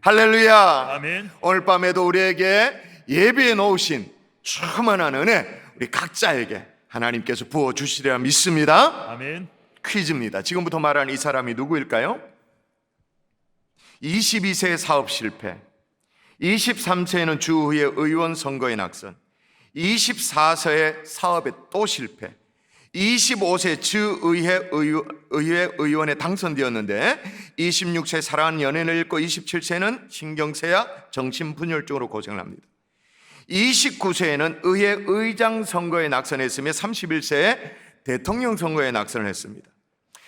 할렐루야. 아멘. 오늘 밤에도 우리에게 예비해 놓으신 충만한 은혜 우리 각자에게 하나님께서 부어주시리라 믿습니다. 아멘. 퀴즈입니다. 지금부터 말하는 이 사람이 누구일까요? 22세 사업 실패, 23세에는 주의회 의원 선거에 낙선, 24세에 사업에 또 실패, 25세 주의회 의원에 당선되었는데 26세 사랑하는 연인을 잃고 27세는 신경쇠약 정신분열증으로 고생을 합니다. 29세에는 의회 의장 선거에 낙선했으며 31세에 대통령 선거에 낙선을 했습니다.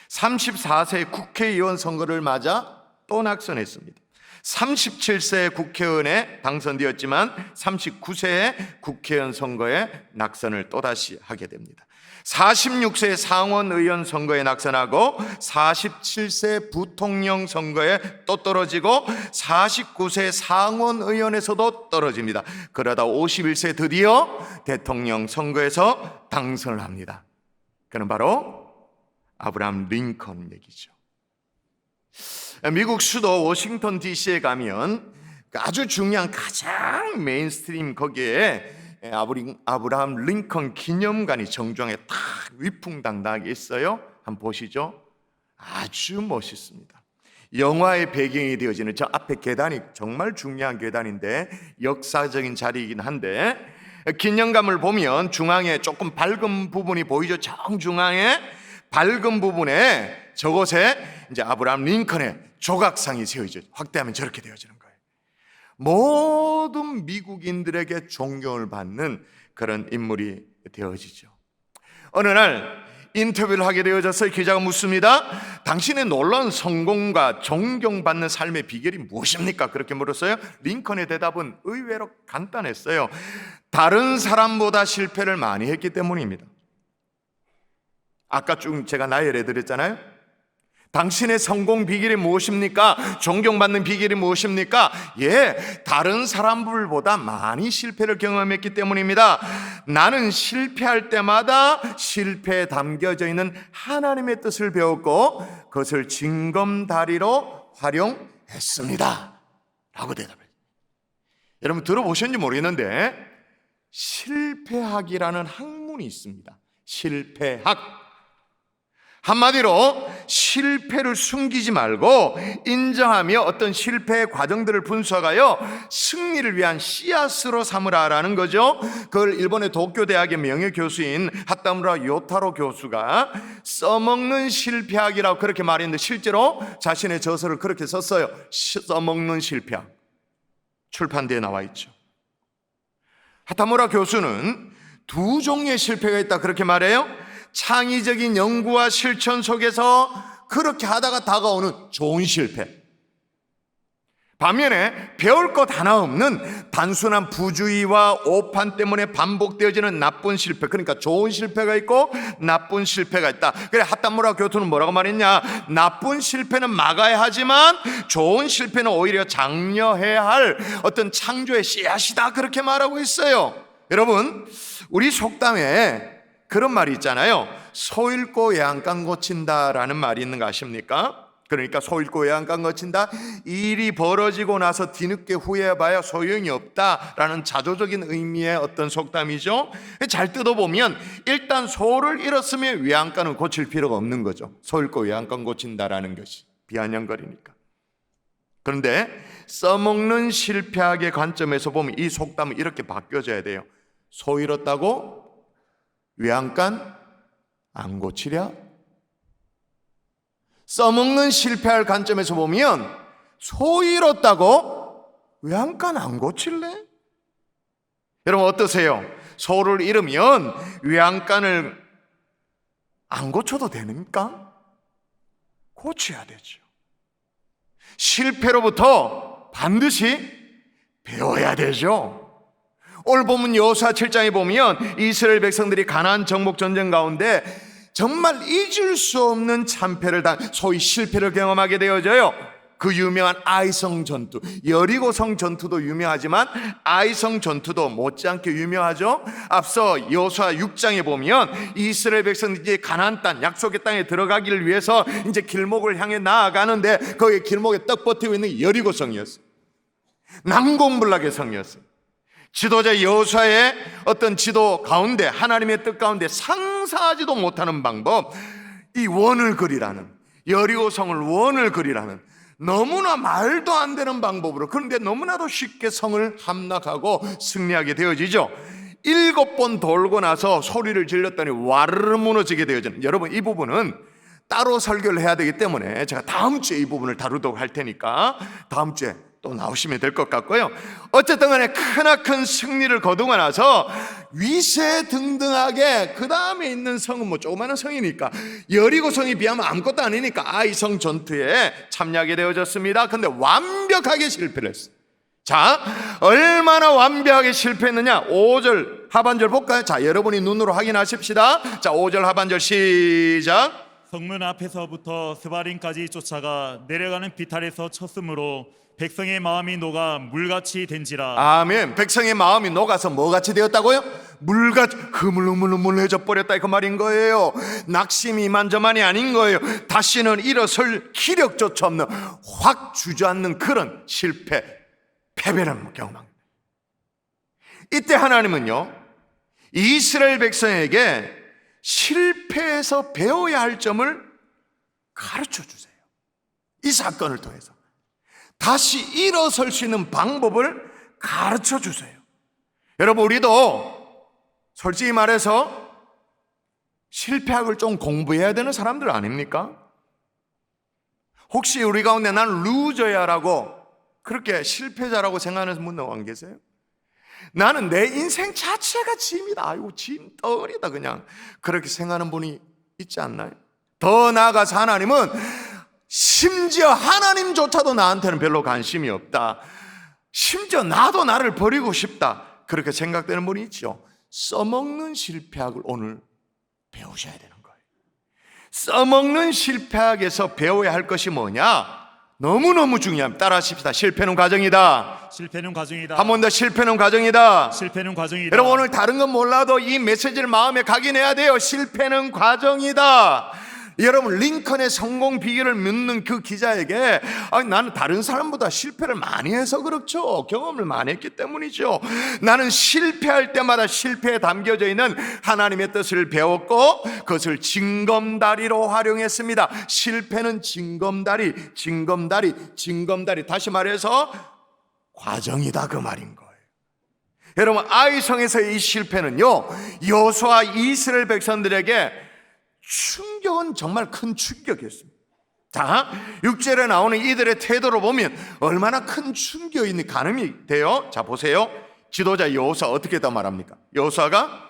34세에 국회의원 선거를 맞아 또 낙선했습니다. 37세에 국회의원에 당선되었지만 39세에 국회의원 선거에 낙선을 또다시 하게 됩니다. 46세 상원의원 선거에 낙선하고 47세 부통령 선거에 또 떨어지고 49세 상원의원에서도 떨어집니다. 그러다 51세 드디어 대통령 선거에서 당선을 합니다. 그는 바로 아브라함 링컨 얘기죠. 미국 수도 워싱턴 DC에 가면 아주 중요한 가장 메인스트림 거기에 아브라함 링컨 기념관이 정중하게 딱 위풍당당하게 있어요. 한번 보시죠. 아주 멋있습니다. 영화의 배경이 되어지는 저 앞에 계단이 정말 중요한 계단인데 역사적인 자리이긴 한데 기념관을 보면 중앙에 조금 밝은 부분이 보이죠. 정중앙에 밝은 부분에 저곳에 이제 아브라함 링컨의 조각상이 세워져 확대하면 저렇게 되어지는 거예요. 모든 미국인들에게 존경을 받는 그런 인물이 되어지죠. 어느 날 인터뷰를 하게 되어졌어요. 기자가 묻습니다. 당신의 놀라운 성공과 존경받는 삶의 비결이 무엇입니까? 그렇게 물었어요. 링컨의 대답은 의외로 간단했어요. 다른 사람보다 실패를 많이 했기 때문입니다. 아까 쭉 제가 나열해드렸잖아요. 당신의 성공 비결이 무엇입니까? 존경받는 비결이 무엇입니까? 다른 사람들보다 많이 실패를 경험했기 때문입니다. 나는 실패할 때마다 실패에 담겨져 있는 하나님의 뜻을 배웠고 그것을 징검다리로 활용했습니다 라고 대답해요. 여러분 들어보셨는지 모르겠는데 실패학이라는 학문이 있습니다. 실패학. 한마디로 실패를 숨기지 말고 인정하며 어떤 실패의 과정들을 분석하여 승리를 위한 씨앗으로 삼으라라는 거죠. 그걸 일본의 도쿄대학의 명예교수인 하타무라 요타로 교수가 써먹는 실패학이라고 그렇게 말했는데 실제로 자신의 저서를 그렇게 썼어요. 써먹는 실패학. 출판대에 나와 있죠. 하타무라 교수는 두 종류의 실패가 있다 그렇게 말해요. 창의적인 연구와 실천 속에서 그렇게 하다가 다가오는 좋은 실패, 반면에 배울 것 하나 없는 단순한 부주의와 오판 때문에 반복되어지는 나쁜 실패, 그러니까 좋은 실패가 있고 나쁜 실패가 있다. 그래 하타무라 교수는 뭐라고 말했냐? 나쁜 실패는 막아야 하지만 좋은 실패는 오히려 장려해야 할 어떤 창조의 씨앗이다 그렇게 말하고 있어요. 여러분 우리 속담에 그런 말이 있잖아요. 소 잃고 외양간 고친다라는 말이 있는 거 아십니까? 그러니까 소 잃고 외양간 고친다, 일이 벌어지고 나서 뒤늦게 후회해봐야 소용이 없다라는 자조적인 의미의 어떤 속담이죠. 잘 뜯어보면 일단 소를 잃었으면 외양간을 고칠 필요가 없는 거죠. 소 잃고 외양간 고친다라는 것이 비아냥거리니까. 그런데 써먹는 실패학의 관점에서 보면 이 속담은 이렇게 바뀌어져야 돼요. 소 잃었다고 외양간 안 고치랴? 써먹는 실패할 관점에서 보면 소 잃었다고 외양간 안 고칠래? 여러분 어떠세요? 소를 잃으면 외양간을 안 고쳐도 됩니까? 고쳐야 되죠. 실패로부터 반드시 배워야 되죠. 오늘 본문 여호수아 7장에 보면 이스라엘 백성들이 가나안 정복 전쟁 가운데 정말 잊을 수 없는 참패를 소위 실패를 경험하게 되어져요. 그 유명한 아이성 전투, 여리고성 전투도 유명하지만 아이성 전투도 못지않게 유명하죠. 앞서 여호수아 6장에 보면 이스라엘 백성들이 가나안 땅, 약속의 땅에 들어가기를 위해서 이제 길목을 향해 나아가는데 거기 길목에 떡 버티고 있는 여리고성이었어요. 난공불락의 성이었어요. 지도자 여호수아의 어떤 지도 가운데, 하나님의 뜻 가운데 상상하지도 못하는 방법, 이 원을 그리라는, 여리고 성을 원을 그리라는 너무나 말도 안 되는 방법으로, 그런데 너무나도 쉽게 성을 함락하고 승리하게 되어지죠. 7번 돌고 나서 소리를 질렀더니 와르르 무너지게 되어지는, 여러분 이 부분은 따로 설교를 해야 되기 때문에 제가 다음 주에 이 부분을 다루도록 할 테니까 다음 주에 또 나오시면 될 것 같고요. 어쨌든 간에 크나큰 승리를 거두고 나서 위세등등하게 그 다음에 있는 성은 뭐 조그마한 성이니까, 여리고 성이 비하면 아무것도 아니니까 아이성 전투에 참여하게 되어졌습니다. 근데 완벽하게 실패를 했어요. 자, 얼마나 완벽하게 실패했느냐, 5절 하반절 볼까요? 자, 여러분이 눈으로 확인하십시다. 자, 5절 하반절 시작. 성문 앞에서부터 스바림까지 쫓아가 내려가는 비탈에서 쳤으므로 백성의 마음이 녹아 물같이 된지라. 아멘. 백성의 마음이 녹아서 뭐같이 되었다고요? 물같이 흐물흐물해져 버렸다, 그 말인 거예요. 낙심이 이만저만이 아닌 거예요. 다시는 일어설 기력조차 없는, 확 주저앉는 그런 실패, 패배를 경험합니다. 이때 하나님은요, 이스라엘 백성에게 실패에서 배워야 할 점을 가르쳐 주세요. 이 사건을 통해서 다시 일어설 수 있는 방법을 가르쳐 주세요. 여러분, 우리도 솔직히 말해서 실패학을 좀 공부해야 되는 사람들 아닙니까? 혹시 우리 가운데 난 루저야 라고, 그렇게 실패자라고 생각하는 분들 안 계세요? 나는 내 인생 자체가 짐이다, 아이고 짐덩어리다, 그냥 그렇게 생각하는 분이 있지 않나요? 더 나아가서 하나님은 심지어 하나님조차도 나한테는 별로 관심이 없다, 심지어 나도 나를 버리고 싶다, 그렇게 생각되는 분이 있죠. 써먹는 실패학을 오늘 배우셔야 되는 거예요. 써먹는 실패학에서 배워야 할 것이 뭐냐? 너무너무 중요합니다. 따라 하십시다. 실패는 과정이다. 실패는 과정이다. 한 번 더, 실패는 과정이다. 실패는 과정이다. 여러분, 오늘 다른 건 몰라도 이 메시지를 마음에 각인해야 돼요. 실패는 과정이다. 여러분, 링컨의 성공 비결을 묻는 그 기자에게, 나는 다른 사람보다 실패를 많이 해서 그렇죠, 경험을 많이 했기 때문이죠, 나는 실패할 때마다 실패에 담겨져 있는 하나님의 뜻을 배웠고 그것을 징검다리로 활용했습니다. 실패는 징검다리, 다시 말해서 과정이다, 그 말인 거예요. 여러분, 아이성에서의 이 실패는요, 여호수아 이스라엘 백성들에게 충격은 정말 큰 충격이었습니다. 자, 6절에 나오는 이들의 태도로 보면 얼마나 큰 충격이 가늠이 돼요. 자, 보세요. 지도자 여호수아 어떻게 더 말합니까? 여호수아가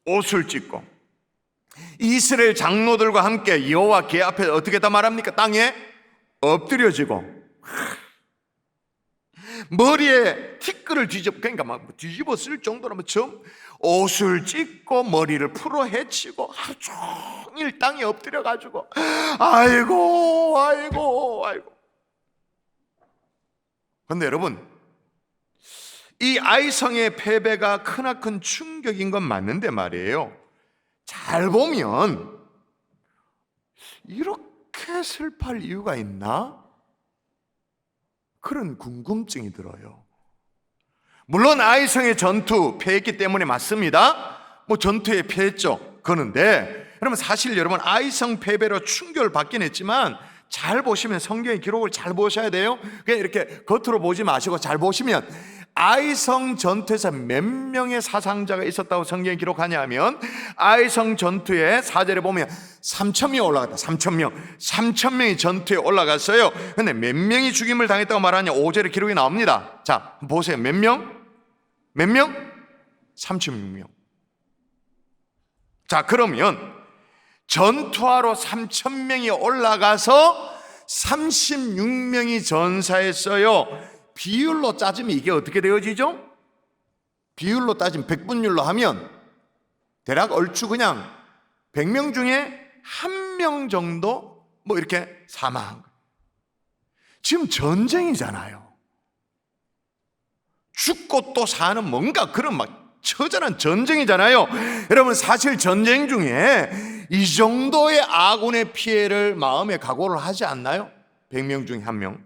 옷을 찢고 이스라엘 장로들과 함께 여호와 궤 앞에 어떻게 더 말합니까? 땅에 엎드려지고 머리에 티끌을 그러니까 막 뒤집어 쓸 정도라면 옷을 찢고 머리를 풀어 헤치고 하루 종일 땅에 엎드려 가지고 아이고. 그런데 여러분, 이 아이성의 패배가 크나큰 충격인 건 맞는데 말이에요, 잘 보면 이렇게 슬퍼할 이유가 있나? 그런 궁금증이 들어요. 물론 아이성의 전투 패했기 때문에 맞습니다. 뭐 전투에 패했죠. 그런데 여러분, 사실 여러분, 아이성 패배로 충격을 받긴 했지만 잘 보시면, 성경의 기록을 잘 보셔야 돼요. 그냥 이렇게 겉으로 보지 마시고 잘 보시면 아이성 전투에서 몇 명의 사상자가 있었다고 성경이 기록하냐 하면, 아이성 전투에 4절에 보면 3,000명이 올라갔다. 3,000명이 전투에 올라갔어요. 근데 몇 명이 죽임을 당했다고 말하냐? 5절에 기록이 나옵니다. 자, 보세요. 몇 명? 3,006명. 자, 그러면 전투하러 3,000명이 올라가서 36명이 전사했어요. 비율로 따지면 이게 어떻게 되어지죠? 비율로 따지면, 백분율로 하면 대략 얼추 그냥 100명 중에 1명 정도 뭐 이렇게 사망한 거예요. 지금 전쟁이잖아요. 죽고 또 사는 뭔가 그런 막 처절한 전쟁이잖아요. 여러분, 사실 전쟁 중에 이 정도의 아군의 피해를 마음에 각오를 하지 않나요? 100명 중에 1명.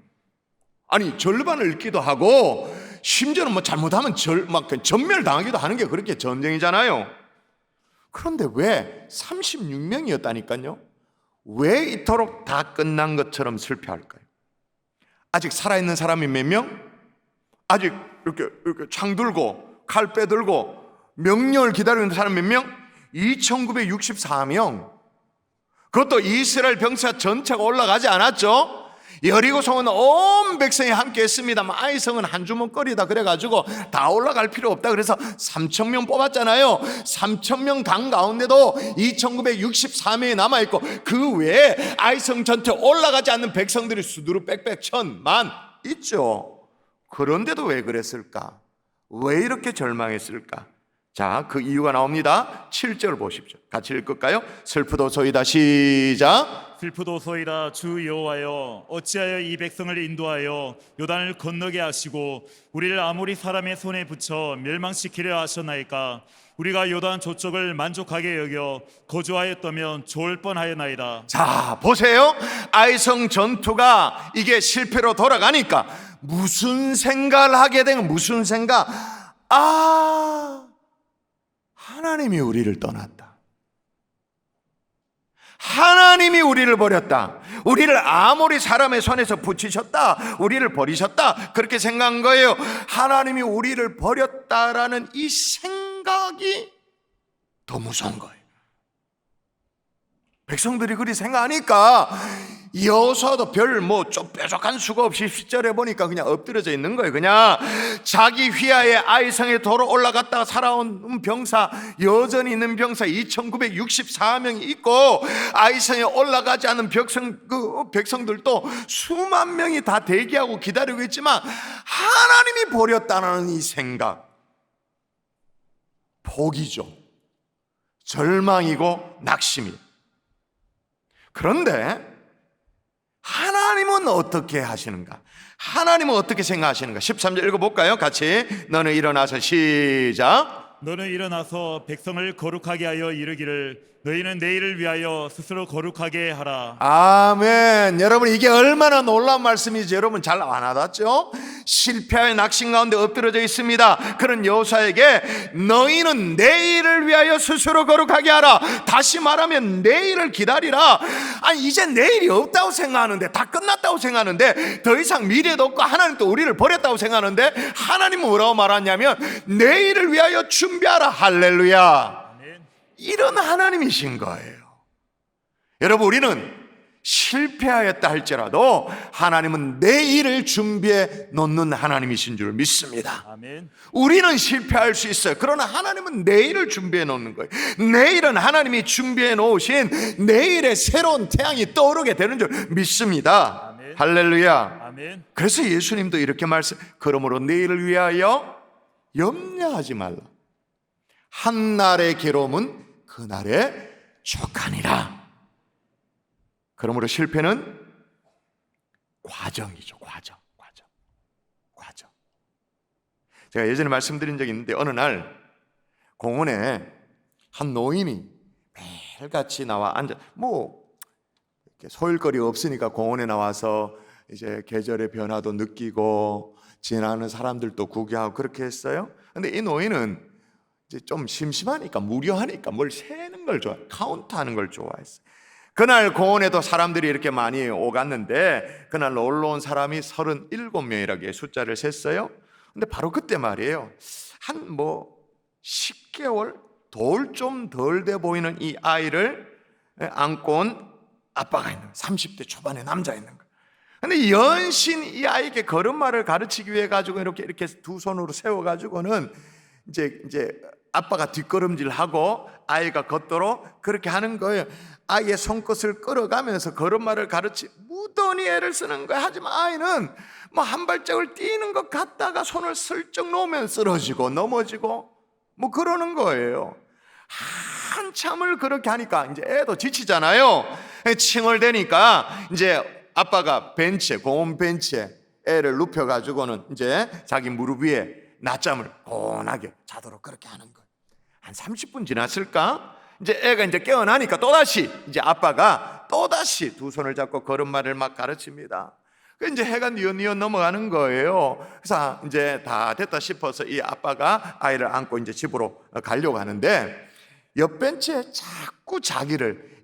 아니 절반을 잃기도 하고 심지어는 뭐 잘못하면 전멸당하기도 하는 게 그렇게 전쟁이잖아요. 그런데 왜 36명이었다니까요? 왜 이토록 다 끝난 것처럼 슬퍼할까요? 아직 살아있는 사람이 몇 명? 아직 이렇게 창 들고 칼 빼들고 명령을 기다리고 있는 사람 몇 명? 2964명. 그것도 이스라엘 병사 전체가 올라가지 않았죠. 여리고성은 온 백성이 함께 했습니다만 아이성은 한 주먹거리다 그래가지고 다 올라갈 필요 없다 그래서 3,000명 뽑았잖아요. 3,000명 간 가운데도 2,964명이 남아있고 그 외에 아이성 전체 올라가지 않는 백성들이 수두룩 빽빽 천만 있죠. 그런데도 왜 그랬을까? 왜 이렇게 절망했을까? 자, 그 이유가 나옵니다. 7절 보십시오. 같이 읽을까요? 슬프도소이다. 시작. 슬프도소이다. 주 여호와여, 어찌하여 이 백성을 인도하여 요단을 건너게 하시고 우리를 아모리 사람의 손에 붙여 멸망시키려 하셨나이까? 우리가 요단 저쪽을 만족하게 여겨 거주하였다면 좋을 뻔하였나이다. 자, 보세요. 아이성 전투가 이게 실패로 돌아가니까 무슨 생각을 하게 된 무슨 생각? 하나님이 우리를 떠났다. 하나님이 우리를 버렸다. 우리를 아모리 사람의 손에서 붙이셨다. 우리를 버리셨다. 그렇게 생각한 거예요. 하나님이 우리를 버렸다라는 이 생각이 더 무서운 거예요. 백성들이 그리 생각하니까 여호수아도 별 뾰족한 수가 없이 10절에 보니까 그냥 엎드려져 있는 거예요. 그냥 자기 휘하에 아이성에 도로 올라갔다가 살아온 병사, 여전히 있는 병사 2,964명이 있고 아이성에 올라가지 않은 백성들도 수만 명이 다 대기하고 기다리고 있지만 하나님이 버렸다는 이 생각, 포기죠. 절망이고 낙심이에요. 그런데 하나님은 어떻게 하시는가? 하나님은 어떻게 생각하시는가? 13절 읽어볼까요? 같이. 너는 일어나서 시작. 너는 일어나서 백성을 거룩하게 하여 이르기를 너희는 내일을 위하여 스스로 거룩하게 하라. 아멘. 여러분 이게 얼마나 놀라운 말씀인지 여러분 잘 안 와닿죠? 실패의 낙심 가운데 엎드려져 있습니다. 그런 여호수아에게 너희는 내일을 위하여 스스로 거룩하게 하라. 다시 말하면 내일을 기다리라. 아니 이제 내일이 없다고 생각하는데, 다 끝났다고 생각하는데, 더 이상 미래도 없고 하나님도 우리를 버렸다고 생각하는데 하나님은 뭐라고 말하냐면 내일을 위하여 준비하라. 할렐루야. 이런 하나님이신 거예요. 여러분 우리는 실패하였다 할지라도 하나님은 내일을 준비해 놓는 하나님이신 줄 믿습니다. 아멘. 우리는 실패할 수 있어요. 그러나 하나님은 내일을 준비해 놓는 거예요. 내일은 하나님이 준비해 놓으신 내일의 새로운 태양이 떠오르게 되는 줄 믿습니다. 아멘. 할렐루야. 아멘. 그래서 예수님도 이렇게 그러므로 내일을 위하여 염려하지 말라. 한날의 괴로움은 그날의 족하니라. 그러므로 실패는 과정이죠. 과정. 제가 예전에 말씀드린 적이 있는데 어느 날 공원에 한 노인이 매일같이 나와 앉아 소일거리 없으니까 공원에 나와서 이제 계절의 변화도 느끼고 지나는 사람들도 구경하고 그렇게 했어요. 근데 이 노인은 이제 좀 심심하니까 무료하니까 뭘 세는 걸 카운트하는 걸 좋아했어요. 그날 공원에도 사람들이 이렇게 많이 오갔는데 그날 놀러 온 사람이 37명이라고 숫자를 셌어요. 근데 바로 그때 말이에요. 한 10개월 돌 좀 덜 돼 보이는 이 아이를 안고 온 아빠가 있는 거예요. 30대 초반의 남자 있는 거예요. 근데 연신 이 아이에게 걸음마를 가르치기 위해 가지고 이렇게 두 손으로 세워 가지고는 이제 아빠가 뒷걸음질하고 아이가 걷도록 그렇게 하는 거예요. 아이의 손끝을 끌어가면서 걸음마를 무던히 애를 쓰는 거예요. 하지만 아이는 한 발짝을 뛰는 것 같다가 손을 슬쩍 놓으면 쓰러지고 넘어지고 그러는 거예요. 한참을 그렇게 하니까 이제 애도 지치잖아요. 칭얼대니까 이제 아빠가 공원 벤치에 애를 눕혀가지고는 이제 자기 무릎 위에 낮잠을 고운하게 자도록 그렇게 하는 거예요. 한 30분 지났을까? 이제 애가 이제 깨어나니까 또다시 이제 아빠가 또다시 두 손을 잡고 걸음마를 막 가르칩니다. 그 이제 해가 뉘엿뉘엿 넘어가는 거예요. 그래서 이제 다 됐다 싶어서 이 아빠가 아이를 안고 이제 집으로 가려고 하는데 옆 벤치에 자꾸 자기를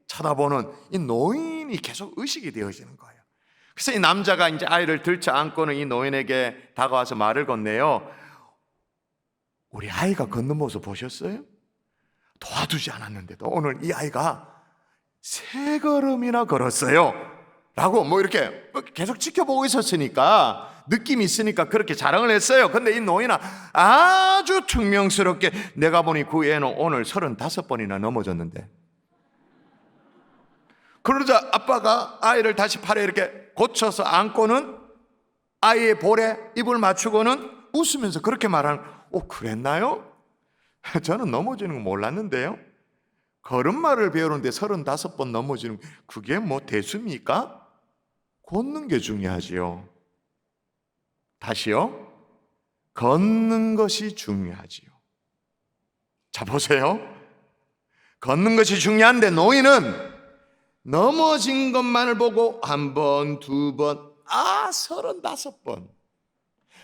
쳐다보는 이 노인이 계속 의식이 되어지는 거예요. 그래서 이 남자가 이제 아이를 들쳐 안고는 이 노인에게 다가와서 말을 건네요. 우리 아이가 걷는 모습 보셨어요? 도와주지 않았는데도 오늘 이 아이가 3걸음이나 걸었어요 라고 뭐 이렇게 계속 지켜보고 있었으니까 느낌이 있으니까 그렇게 자랑을 했어요. 근데 이 노인은 아주 퉁명스럽게 내가 보니 그 애는 오늘 35번이나 넘어졌는데. 그러자 아빠가 아이를 다시 팔에 이렇게 고쳐서 안고는 아이의 볼에 입을 맞추고는 웃으면서 그렇게 말하는, 그랬나요? 저는 넘어지는 거 몰랐는데요. 걸음마를 배우는데 35번 넘어지는 그게 뭐 대수입니까? 걷는 게 중요하지요. 다시요. 걷는 것이 중요하지요. 자, 보세요. 걷는 것이 중요한데 노인은 넘어진 것만을 보고 1번, 2번, 35번.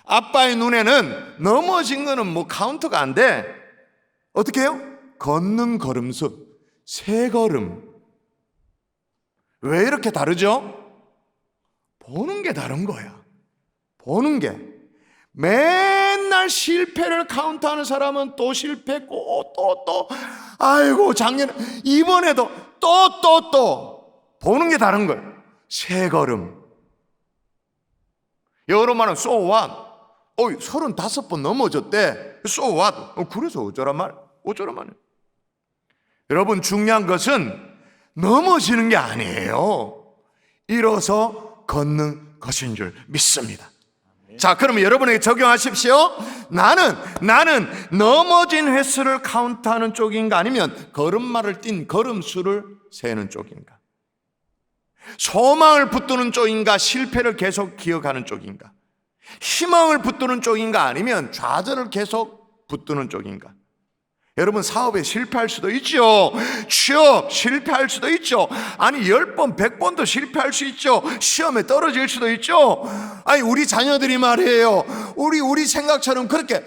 아빠의 눈에는 넘어진 거는 뭐 카운트가 안 돼. 어떻게 해요? 걷는 걸음수 3걸음. 왜 이렇게 다르죠? 보는 게 다른 거야. 보는 게. 맨날 실패를 카운트하는 사람은 또 실패했고 또 아이고 작년에 이번에도 또 보는 게 다른 거예요. 3걸음. 여러 말은 so what? 35번 넘어졌대. so what? 그래서 어쩌란 말? 여러분 중요한 것은 넘어지는 게 아니에요. 일어서 걷는 것인 줄 믿습니다. 자, 그러면 여러분에게 적용하십시오. 나는 넘어진 횟수를 카운트하는 쪽인가 아니면 걸음마를 뛴 걸음수를 세는 쪽인가? 소망을 붙드는 쪽인가 실패를 계속 기억하는 쪽인가? 희망을 붙드는 쪽인가 아니면 좌절을 계속 붙드는 쪽인가? 여러분 사업에 실패할 수도 있죠. 취업 실패할 수도 있죠. 아니 10번 100번도 실패할 수 있죠. 시험에 떨어질 수도 있죠. 아니 우리 자녀들이 말이에요, 우리 생각처럼 그렇게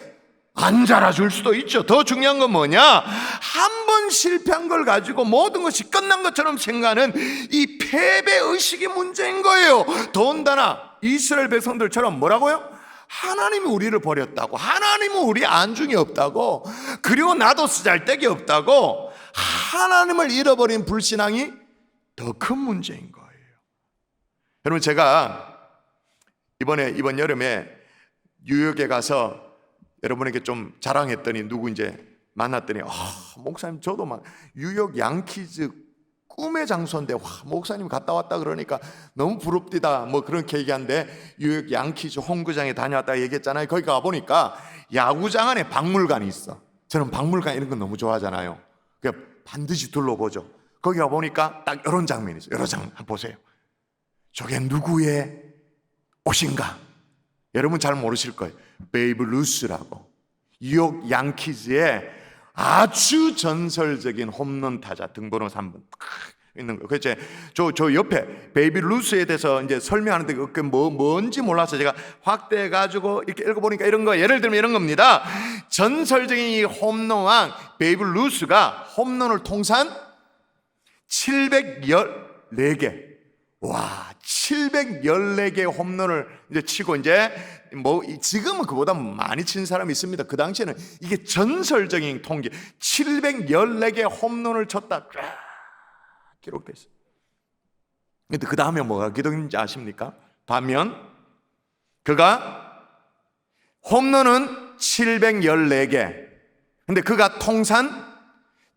안 자라줄 수도 있죠. 더 중요한 건 뭐냐, 한 번 실패한 걸 가지고 모든 것이 끝난 것처럼 생각하는 이 패배의식이 문제인 거예요. 더군다나 이스라엘 백성들처럼 뭐라고요? 하나님이 우리를 버렸다고, 하나님은 우리 안중이 없다고, 그리고 나도 쓰잘데기 없다고, 하나님을 잃어버린 불신앙이 더 큰 문제인 거예요. 여러분 제가 이번 여름에 뉴욕에 가서 여러분에게 좀 자랑했더니 누구 이제 만났더니 목사님 저도 막 뉴욕 양키즈 꿈의 장소인데 목사님 갔다 왔다 그러니까 너무 부럽디다 뭐 그렇게 얘기하는데, 뉴욕 양키즈 홈구장에 다녀왔다 얘기했잖아요. 거기 가보니까 야구장 안에 박물관이 있어. 저는 박물관 이런 거 너무 좋아하잖아요. 그러니까 반드시 둘러보죠. 거기 가보니까 딱 이런 장면이 있어요. 여러 장면 한번 보세요. 저게 누구의 옷인가? 여러분 잘 모르실 거예요. 베이브 루스라고 뉴욕 양키즈의 아주 전설적인 홈런 타자, 등번호 3번 있는 거예요. 그래서 저 옆에 베이비 루스에 대해서 이제 설명하는데 그게 뭔지 몰라서 제가 확대해 가지고 이렇게 읽어보니까 이런 거, 예를 들면 이런 겁니다. 전설적인 이 홈런왕 베이비 루스가 홈런을 통산 714개. 와, 714개 홈런을 이제 치고 이제 뭐 지금은 그보다 많이 친 사람이 있습니다. 그 당시에는 이게 전설적인 통계, 714개 홈런을 쳤다 기록돼 있어요. 근데 그 다음에 뭐가 기록인지 아십니까? 반면 그가 홈런은 714개, 근데 그가 통산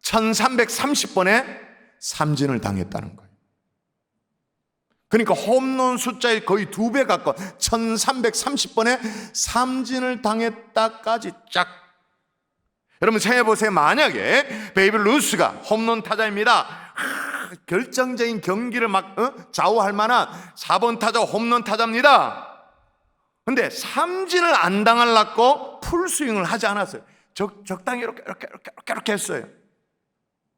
1330번의 삼진을 당했다는 거예요. 그러니까 홈런 숫자의 거의 2배 가까운 1330번의 삼진을 당했다까지 쫙. 여러분 생각해보세요. 만약에 베이비 루스가 홈런 타자입니다. 결정적인 경기를 막 좌우할 만한 4번 타자 홈런 타자입니다. 근데 삼진을 안 당하려고 풀스윙을 하지 않았어요. 적당히 이렇게 했어요.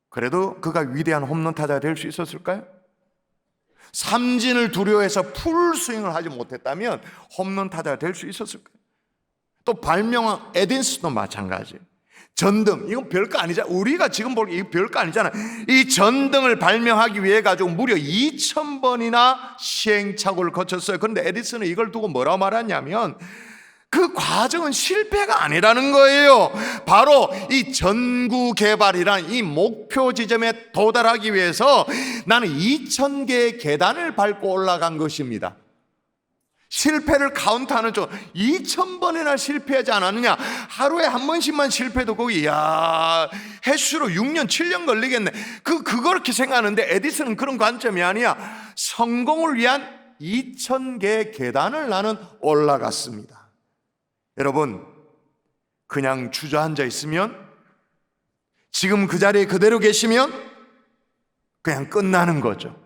그래도 그가 위대한 홈런 타자가 될 수 있었을까요? 삼진을 두려워해서 풀스윙을 하지 못했다면 홈런 타자가 될 수 있었을 거예요. 또 발명한 에딘슨도 마찬가지. 전등, 이건 별거 아니잖아. 우리가 지금 보기 이거 별거 아니잖아. 이 전등을 발명하기 위해 가지고 무려 2000번이나 시행착오를 거쳤어요. 그런데 에디슨은 이걸 두고 뭐라고 말하냐면 그 과정은 실패가 아니라는 거예요. 바로 이 전구 개발이란 이 목표 지점에 도달하기 위해서 나는 2000개의 계단을 밟고 올라간 것입니다. 실패를 카운트하는 쪽 2000번이나 실패하지 않았느냐. 하루에 한 번씩만 실패도 거기 횟수로 6년 7년 걸리겠네. 그렇게 생각하는데 에디슨은 그런 관점이 아니야. 성공을 위한 2000개의 계단을 나는 올라갔습니다. 여러분, 그냥 주저앉아 있으면, 지금 그 자리에 그대로 계시면 그냥 끝나는 거죠.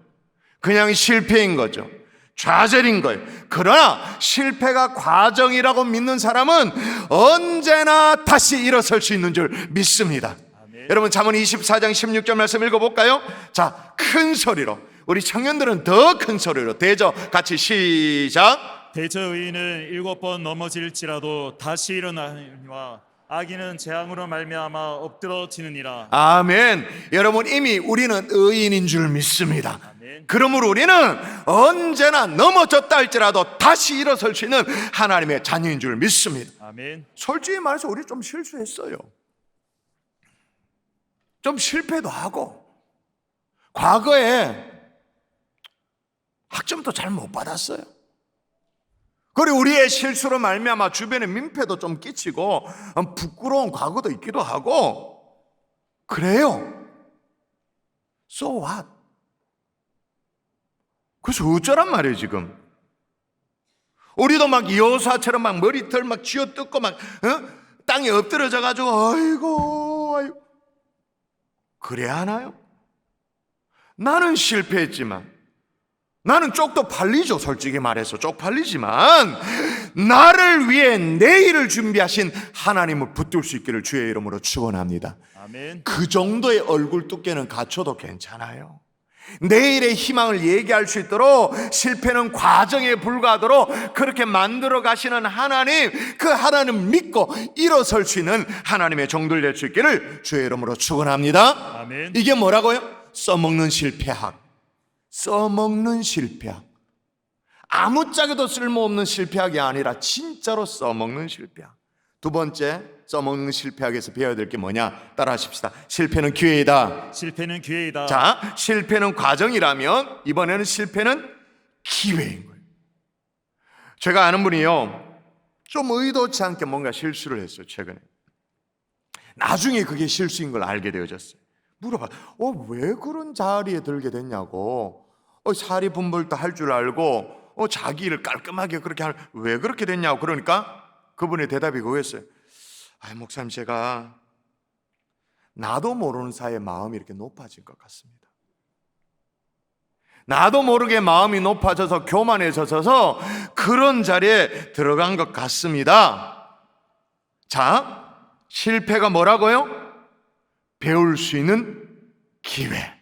그냥 실패인 거죠. 좌절인 거예요. 그러나 실패가 과정이라고 믿는 사람은 언제나 다시 일어설 수 있는 줄 믿습니다. 아멘. 여러분, 잠언 24장 16절 말씀 읽어볼까요? 자, 큰 소리로, 우리 청년들은 더 큰 소리로 대저 같이 시작. 대저 의인은 7번 넘어질지라도 다시 일어나니와 악인은 재앙으로 말미암아 엎드러지느니라. 아멘. 여러분, 이미 우리는 의인인 줄 믿습니다. 아멘. 그러므로 우리는 언제나 넘어졌다 할지라도 다시 일어설 수 있는 하나님의 자녀인 줄 믿습니다. 아멘. 솔직히 말해서 우리 좀 실수했어요. 좀 실패도 하고, 과거에 학점도 잘 못 받았어요. 그리고 우리의 실수로 말미암아 주변에 민폐도 좀 끼치고 부끄러운 과거도 있기도 하고 그래요. So what? 그래서 어쩌란 말이에요 지금. 우리도 막 여호사처럼 막 머리털 막 쥐어뜯고 막 땅에 엎드려져 가지고 아이고 그래야 하나요? 나는 실패했지만, 나는 쪽도 팔리죠. 솔직히 말해서 쪽 팔리지만 나를 위해 내일을 준비하신 하나님을 붙들 수 있기를 주의 이름으로 축원합니다. 아멘. 그 정도의 얼굴 두께는 갖춰도 괜찮아요. 내일의 희망을 얘기할 수 있도록, 실패는 과정에 불과하도록 그렇게 만들어 가시는 하나님, 그 하나님 믿고 일어설 수 있는 하나님의 종들 될 수 있기를 주의 이름으로 축원합니다. 아멘. 이게 뭐라고요? 써먹는 실패학. 써먹는 실패학. 아무짝에도 쓸모없는 실패학이 아니라 진짜로 써먹는 실패학. 두 번째, 써먹는 실패학에서 배워야 될 게 뭐냐? 따라 하십시다. 실패는 기회이다. 실패는 기회이다. 자, 실패는 과정이라면 이번에는 실패는 기회인 거예요. 제가 아는 분이요, 좀 의도치 않게 뭔가 실수를 했어요. 최근에. 나중에 그게 실수인 걸 알게 되어졌어요. 물어봐. 왜 그런 자리에 들게 됐냐고. 사리 분별도 할 줄 알고 자기 일을 깔끔하게 그렇게 왜 그렇게 됐냐고. 그러니까 그분의 대답이 그거였어요. 목사님, 제가 나도 모르는 사이에 마음이 이렇게 높아진 것 같습니다. 나도 모르게 마음이 높아져서 교만해져서 그런 자리에 들어간 것 같습니다. 자, 실패가 뭐라고요? 배울 수 있는 기회.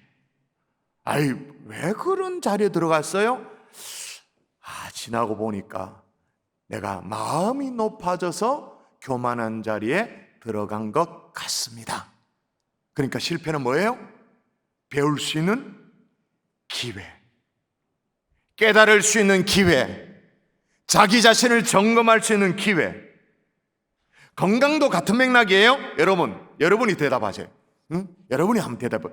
왜 그런 자리에 들어갔어요? 지나고 보니까 내가 마음이 높아져서 교만한 자리에 들어간 것 같습니다. 그러니까 실패는 뭐예요? 배울 수 있는 기회, 깨달을 수 있는 기회, 자기 자신을 점검할 수 있는 기회. 건강도 같은 맥락이에요. 여러분이 대답하세요. 응? 여러분이 한번 대답해.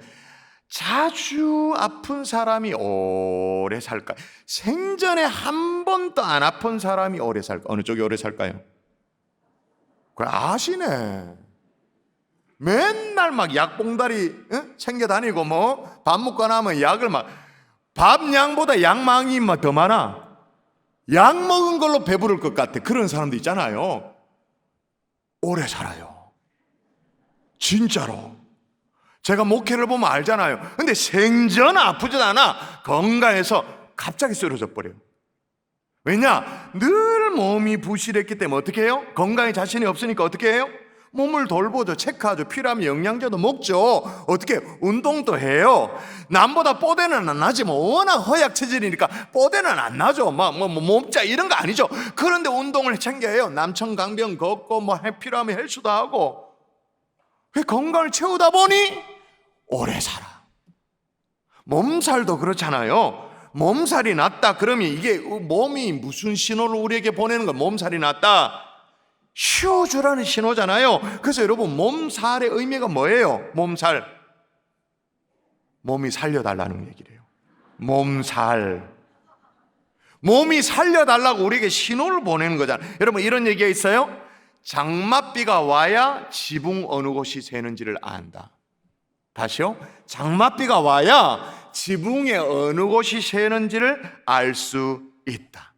자주 아픈 사람이 오래 살까? 생전에 한 번도 안 아픈 사람이 오래 살까? 어느 쪽이 오래 살까요? 그래, 아시네. 맨날 막 약봉다리 챙겨 다니고 밥 먹고 나면 약을 밥 양보다 양망이 더 많아. 약 먹은 걸로 배부를 것 같아. 그런 사람도 있잖아요. 오래 살아요. 진짜로. 제가 목회를 보면 알잖아요. 근데 생전 아프지도 않아. 건강해서 갑자기 쓰러져 버려요. 왜냐? 늘 몸이 부실했기 때문에 어떻게 해요? 건강에 자신이 없으니까 어떻게 해요? 몸을 돌보죠. 체크하죠. 필요하면 영양제도 먹죠. 어떻게 운동도 해요. 남보다 뽀대는 안 나지 뭐. 워낙 허약 체질이니까 뽀대는 안 나죠. 몸자 이런 거 아니죠. 그런데 운동을 챙겨요. 남천 강변 걷고 필요하면 헬스도 하고. 왜 건강을 채우다 보니 오래 살아. 몸살도 그렇잖아요. 몸살이 났다 그러면 이게 몸이 무슨 신호를 우리에게 보내는 거야? 몸살이 났다. 쉬어주라는 신호잖아요. 그래서 여러분 몸살의 의미가 뭐예요? 몸살. 몸이 살려달라는 얘기래요. 몸살. 몸이 살려달라고 우리에게 신호를 보내는 거잖아요. 여러분 이런 얘기가 있어요. 장맛비가 와야 지붕 어느 곳이 새는지를 안다. 다시요. 장맛비가 와야 지붕에 어느 곳이 새는지를 알 수 있다.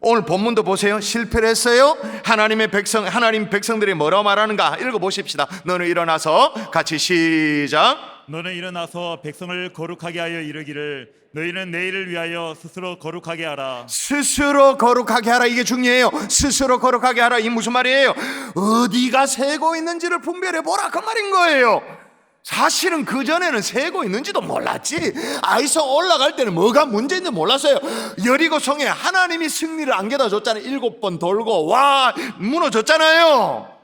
오늘 본문도 보세요. 실패를 했어요. 하나님 백성들이 뭐라고 말하는가 읽어보십시다. 너는 일어나서 같이 시작. 너는 일어나서 백성을 거룩하게 하여 이르기를 너희는 내일을 위하여 스스로 거룩하게 하라. 스스로 거룩하게 하라. 이게 중요해요. 스스로 거룩하게 하라. 이 무슨 말이에요? 어디가 새고 있는지를 분별해 보라 그 말인 거예요. 사실은 그전에는 새고 있는지도 몰랐지. 아이성 올라갈 때는 뭐가 문제인지 몰랐어요. 여리고성에 하나님이 승리를 안겨다 줬잖아요. 7번 돌고 와 무너졌잖아요.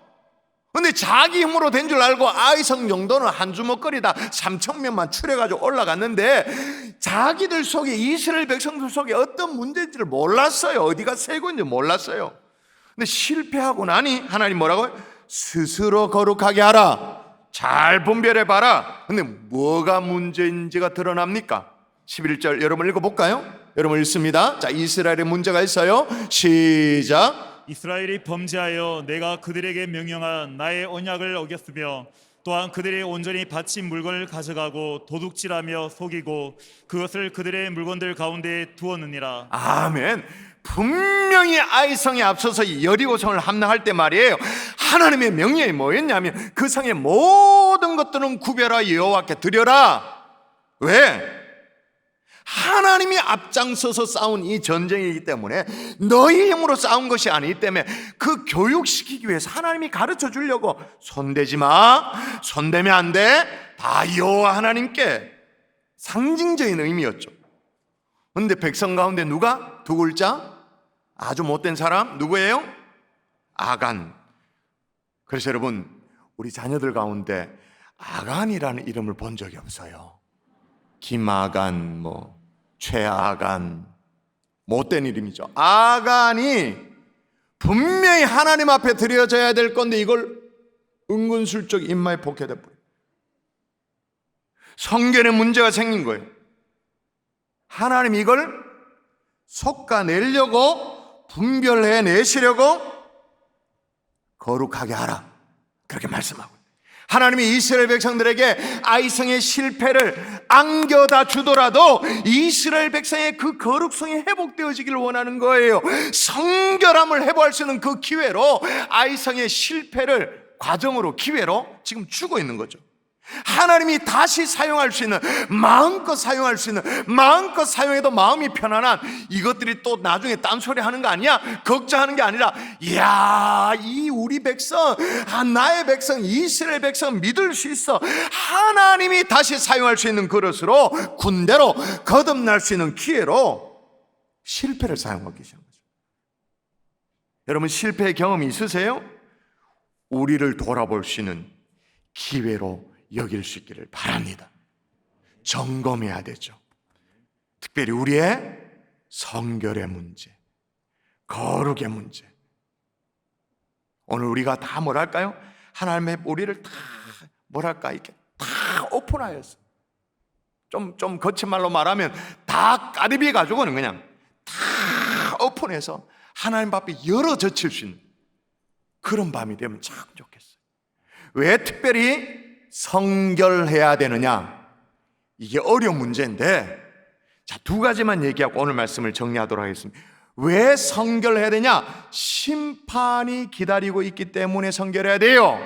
근데 자기 힘으로 된 줄 알고 아이성 정도는 한 주먹거리다 3,000명만 추려가지고 올라갔는데 자기들 속에 이스라엘 백성들 속에 어떤 문제인지를 몰랐어요. 어디가 새고 있는지 몰랐어요. 근데 실패하고 나니 하나님 뭐라고요? 스스로 거룩하게 하라. 잘 분별해 봐라. 근데 뭐가 문제인지가 드러납니까? 11절 여러분 읽어볼까요? 여러분 읽습니다. 자, 이스라엘에 문제가 있어요. 시작. 이스라엘이 범죄하여 내가 그들에게 명령한 나의 언약을 어겼으며 또한 그들이 온전히 바친 물건을 가져가고 도둑질하며 속이고 그것을 그들의 물건들 가운데 두었느니라. 아멘. 분명히 아이성에 앞서서 여리고성을 함락할 때 말이에요. 하나님의 명령이 뭐였냐면 그 성의 모든 것들은 구별하여 여호와께 드려라. 왜? 하나님이 앞장서서 싸운 이 전쟁이기 때문에 너희 힘으로 싸운 것이 아니기 때문에 그 교육시키기 위해서 하나님이 가르쳐 주려고 손대지 마, 손대면 안 돼, 다 여호와 하나님께 상징적인 의미였죠. 그런데 백성 가운데 누가? 두 글자 아주 못된 사람 누구예요? 아간. 그래서 여러분 우리 자녀들 가운데 아간이라는 이름을 본 적이 없어요. 김아간, 최아간, 못된 이름이죠. 아간이 분명히 하나님 앞에 드려져야 될 건데 이걸 은근슬쩍 입마에 복해돼 버려요. 성결에 문제가 생긴 거예요. 하나님 이걸 솎아내려고 분별해내시려고 거룩하게 하라 그렇게 말씀하고 하나님이 이스라엘 백성들에게 아이성의 실패를 안겨다 주더라도 이스라엘 백성의 그 거룩성이 회복되어지기를 원하는 거예요. 성결함을 회복할 수 있는 그 기회로 아이성의 실패를 과정으로 기회로 지금 주고 있는 거죠. 하나님이 다시 사용할 수 있는 마음껏 사용할 수 있는 마음껏 사용해도 마음이 편안한 이것들이 또 나중에 딴소리 하는 거 아니야? 걱정하는 게 아니라 이야 이 우리 백성 나의 백성 이스라엘 백성 믿을 수 있어. 하나님이 다시 사용할 수 있는 그릇으로 군대로 거듭날 수 있는 기회로 실패를 사용하기 시작한 거죠. 여러분 실패의 경험이 있으세요? 우리를 돌아볼 수 있는 기회로 여길 수 있기를 바랍니다. 점검해야 되죠. 특별히 우리의 성결의 문제, 거룩의 문제. 오늘 우리가 다 뭐랄까요? 하나님의 우리를 다 뭐랄까 이렇게 다 오픈하였어. 좀 거친 말로 말하면 다 까디비 가지고는 그냥 다 오픈해서 하나님 앞에 열어젖힐 수 있는 그런 밤이 되면 참 좋겠어요. 왜 특별히 성결해야 되느냐? 이게 어려운 문제인데 자, 두 가지만 얘기하고 오늘 말씀을 정리하도록 하겠습니다. 왜 성결해야 되냐? 심판이 기다리고 있기 때문에 성결해야 돼요.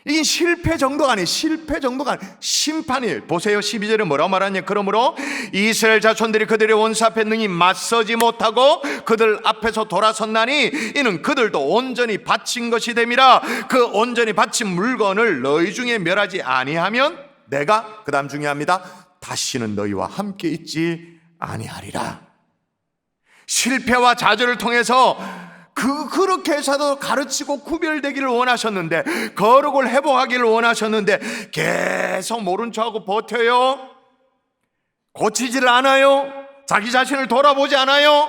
이게 실패 정도가 아니에요. 실패 정도가 아니에요. 심판이에요. 보세요. 12절에 뭐라고 말하냐. 그러므로 이스라엘 자손들이 그들의 원수 앞에 능히 맞서지 못하고 그들 앞에서 돌아섰나니 이는 그들도 온전히 바친 것이 됨이라. 그 온전히 바친 물건을 너희 중에 멸하지 아니하면 내가, 그 다음 중요합니다, 다시는 너희와 함께 있지 아니하리라. 실패와 좌절을 통해서 그렇게 해서도 가르치고 구별되기를 원하셨는데, 거룩을 회복하기를 원하셨는데 계속 모른 척하고 버텨요. 고치지를 않아요. 자기 자신을 돌아보지 않아요.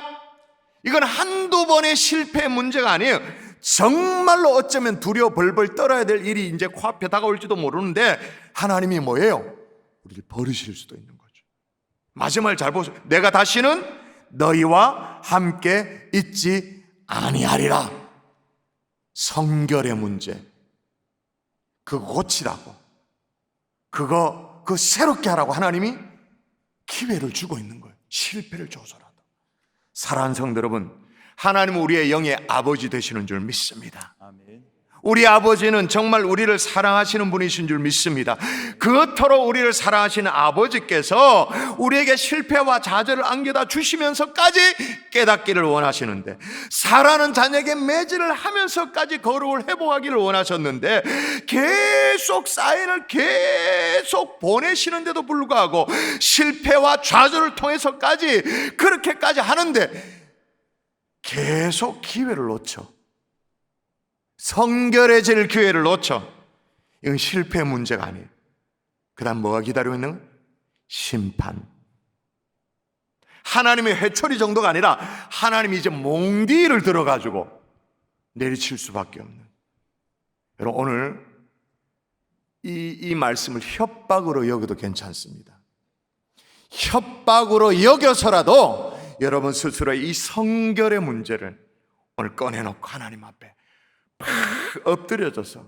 이건 한두 번의 실패의 문제가 아니에요. 정말로 어쩌면 두려워 벌벌 떨어야 될 일이 이제 코앞에 다가올지도 모르는데 하나님이 뭐예요? 우리를 버리실 수도 있는 거죠. 마지막을 잘 보세요. 내가 다시는 너희와 함께 있지 아니하리라. 성결의 문제, 그거 고치라고, 그거 새롭게 하라고 하나님이 기회를 주고 있는 거예요. 실패를 조절하다. 사랑하는 성도 여러분, 하나님은 우리의 영의 아버지 되시는 줄 믿습니다. 아멘. 우리 아버지는 정말 우리를 사랑하시는 분이신 줄 믿습니다. 그토록 우리를 사랑하시는 아버지께서 우리에게 실패와 좌절을 안겨다 주시면서까지 깨닫기를 원하시는데, 사랑하는 자녀에게 매질을 하면서까지 거룩을 회복하기를 원하셨는데, 계속 사인을 계속 보내시는데도 불구하고 실패와 좌절을 통해서까지 그렇게까지 하는데 계속 기회를 놓쳐. 성결해질 기회를 놓쳐. 이건 실패의 문제가 아니에요. 그 다음 뭐가 기다리고 있는 거예요? 심판. 하나님의 회초리 정도가 아니라 하나님이 이제 몽디를 들어가지고 내리칠 수밖에 없는. 여러분, 오늘 이 말씀을 협박으로 여겨도 괜찮습니다. 협박으로 여겨서라도 여러분 스스로 이 성결의 문제를 오늘 꺼내놓고 하나님 앞에 팍 엎드려져서,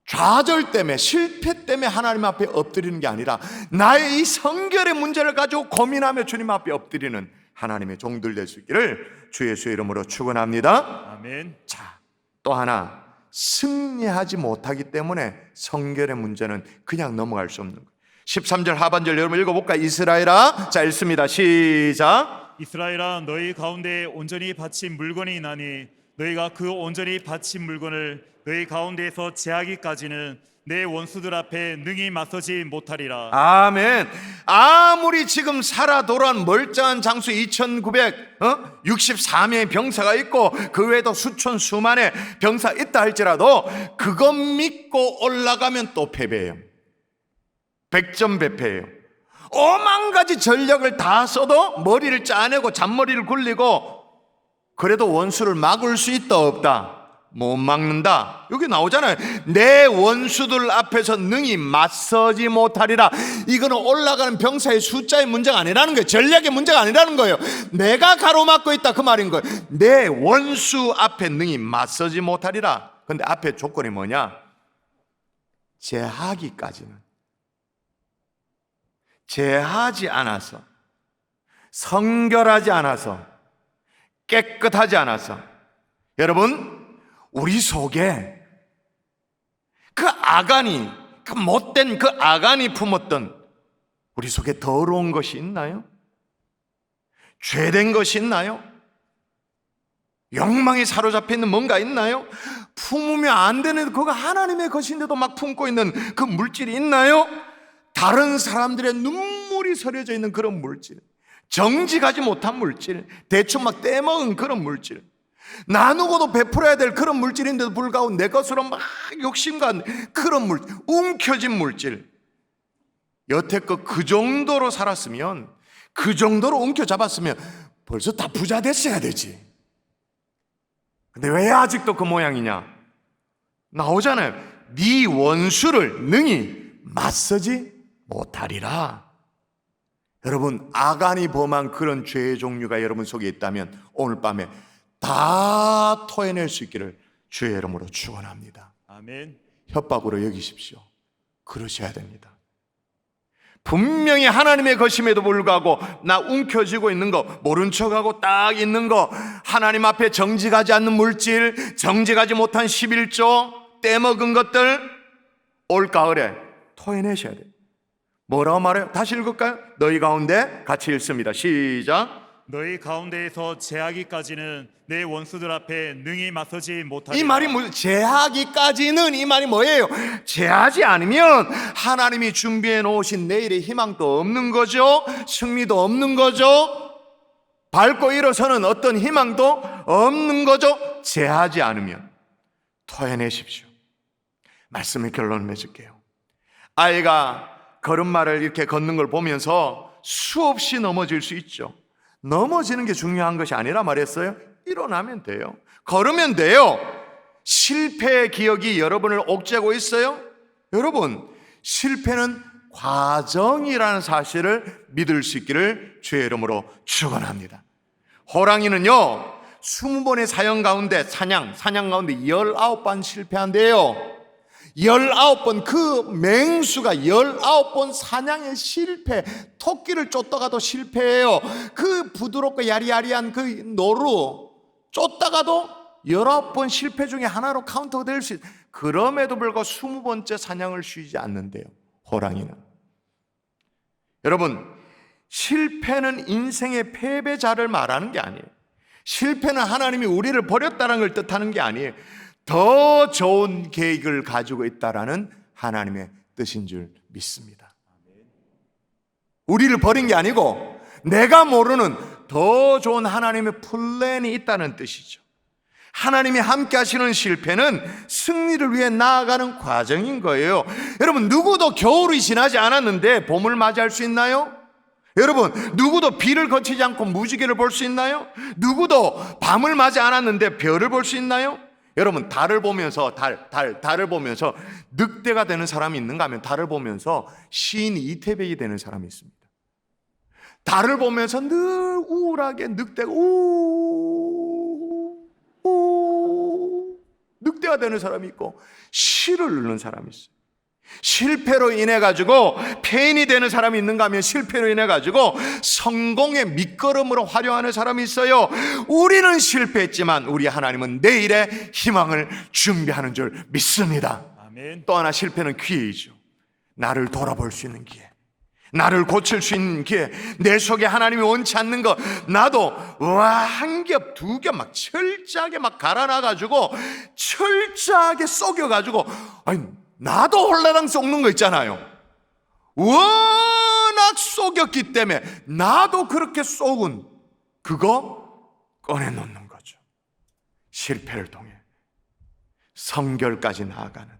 좌절 때문에, 실패 때문에 하나님 앞에 엎드리는 게 아니라 나의 이 성결의 문제를 가지고 고민하며 주님 앞에 엎드리는 하나님의 종들 될 수 있기를 주 예수의 이름으로 축원합니다. 아멘. 자, 또 하나, 승리하지 못하기 때문에 성결의 문제는 그냥 넘어갈 수 없는 거예요. 13절 하반절 여러분 읽어볼까요? 이스라엘아, 자 읽습니다. 시작. 이스라엘아, 너희 가운데 온전히 바친 물건이 있나니 너희가 그 온전히 바친 물건을 너희 가운데에서 제하기까지는 내 원수들 앞에 능히 맞서지 못하리라. 아멘. 아무리 지금 살아 돌아온 멀쩡한 장수 2964명의 병사가 있고 그 외에도 수천 수만의 병사 있다 할지라도 그것 믿고 올라가면 또 패배해요. 백전백패예요. 오만 가지 전력을 다 써도 머리를 짜내고 잔머리를 굴리고 그래도 원수를 막을 수 있다 없다? 못 막는다. 여기 나오잖아요. 내 원수들 앞에서 능히 맞서지 못하리라. 이거는 올라가는 병사의 숫자의 문제가 아니라는 거예요. 전략의 문제가 아니라는 거예요. 내가 가로막고 있다, 그 말인 거예요. 내 원수 앞에 능히 맞서지 못하리라. 근데 앞에 조건이 뭐냐? 제하기까지는, 제하지 않아서, 성결하지 않아서, 깨끗하지 않아서. 여러분, 우리 속에 그 아간이, 그 못된 그 아간이 품었던 우리 속에 더러운 것이 있나요? 죄된 것이 있나요? 욕망이 사로잡혀 있는 뭔가 있나요? 품으면 안 되는, 그거 하나님의 것인데도 막 품고 있는 그 물질이 있나요? 다른 사람들의 눈물이 서려져 있는 그런 물질, 정직하지 못한 물질, 대충 막 떼먹은 그런 물질, 나누고도 베풀어야 될 그런 물질인데도 불구하고 내 것으로 막 욕심과 그런 물질, 움켜진 물질. 여태껏 그 정도로 살았으면, 그 정도로 움켜잡았으면 벌써 다 부자 됐어야 되지. 근데 왜 아직도 그 모양이냐? 나오잖아요. 네 원수를 능히 맞서지 못하리라. 여러분, 아간이 범한 그런 죄의 종류가 여러분 속에 있다면 오늘 밤에 다 토해낼 수 있기를 주의 이름으로 축원합니다. 아멘. 협박으로 여기십시오. 그러셔야 됩니다. 분명히 하나님의 것임에도 불구하고 나 움켜쥐고 있는 거, 모른 척하고 딱 있는 거, 하나님 앞에 정직하지 않는 물질, 정직하지 못한 11조, 떼먹은 것들 올 가을에 토해내셔야 돼요. 뭐라고 말해요? 다시 읽을까요? 너희 가운데 같이 읽습니다. 시작. 너희 가운데에서 제하기까지는 내 원수들 앞에 능히 맞서지 못하리라. 이 말이 제하기까지는 이 말이 뭐예요? 제하지 않으면 하나님이 준비해 놓으신 내일의 희망도 없는 거죠. 승리도 없는 거죠. 밟고 일어서는 어떤 희망도 없는 거죠. 제하지 않으면 토해내십시오. 말씀의 결론을 맺을게요. 아이가 걸음마를 이렇게 걷는 걸 보면서 수없이 넘어질 수 있죠. 넘어지는 게 중요한 것이 아니라 말했어요. 일어나면 돼요. 걸으면 돼요. 실패의 기억이 여러분을 옥죄고 있어요? 여러분, 실패는 과정이라는 사실을 믿을 수 있기를 주의 이름으로 축원합니다. 호랑이는요 20번의 사냥 가운데 19번 실패한대요. 19번, 그 맹수가 19번 사냥에 실패, 토끼를 쫓다가도 실패해요. 그 부드럽고 야리야리한 그 노루 쫓다가도 19번 실패 중에 하나로 카운트가 될 수 있어요. 그럼에도 불구하고 20번째 사냥을 쉬지 않는데요, 호랑이는. 여러분, 실패는 인생의 패배자를 말하는 게 아니에요. 실패는 하나님이 우리를 버렸다는 걸 뜻하는 게 아니에요. 더 좋은 계획을 가지고 있다라는 하나님의 뜻인 줄 믿습니다. 우리를 버린 게 아니고 내가 모르는 더 좋은 하나님의 플랜이 있다는 뜻이죠. 하나님이 함께 하시는 실패는 승리를 위해 나아가는 과정인 거예요. 여러분, 누구도 겨울이 지나지 않았는데 봄을 맞이할 수 있나요? 여러분, 누구도 비를 거치지 않고 무지개를 볼 수 있나요? 누구도 밤을 맞이 않았는데 별을 볼 수 있나요? 여러분, 달을 보면서 달을 보면서 늑대가 되는 사람이 있는가 하면 달을 보면서 시인 이태백이 되는 사람이 있습니다. 달을 보면서 늘 우울하게 늑대가 늑대가 되는 사람이 있고 시를 읽는 사람이 있어요. 실패로 인해 가지고 폐인이 되는 사람이 있는가 하면 실패로 인해 가지고 성공의 밑거름으로 활용하는 사람이 있어요. 우리는 실패했지만 우리 하나님은 내일의 희망을 준비하는 줄 믿습니다. 아멘. 또 하나, 실패는 기회이죠. 나를 돌아볼 수 있는 기회, 나를 고칠 수 있는 기회. 내 속에 하나님이 원치 않는 거 나도 한 겹 두 겹 막 철저하게 막 갈아놔가지고 철저하게 썩여가지고, 아니 나도 홀라당 썩는 거 있잖아요. 워낙 썩였기 때문에 나도 그렇게 썩은 그거 꺼내놓는 거죠. 실패를 통해 성결까지 나아가는,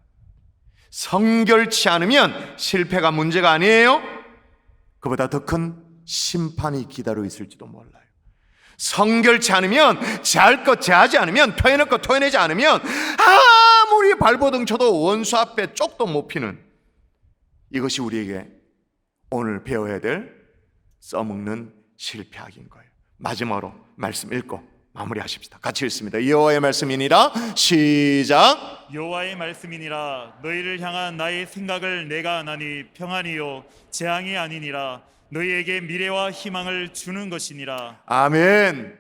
성결치 않으면 실패가 문제가 아니에요. 그보다 더 큰 심판이 기다리고 있을지도 몰라요. 성결치 않으면, 제할 것 제하지 않으면, 토해낼 것 토해내지 않으면 아무리 발버둥 쳐도 원수 앞에 쪽도 못 피는, 이것이 우리에게 오늘 배워야 될 써먹는 실패학인 거예요. 마지막으로 말씀 읽고 마무리하십시다. 같이 읽습니다. 여호와의 말씀이니라. 시작. 여호와의 말씀이니라. 너희를 향한 나의 생각을 내가 아나니 평안이요 재앙이 아니니라. 너희에게 미래와 희망을 주는 것이니라. 아멘.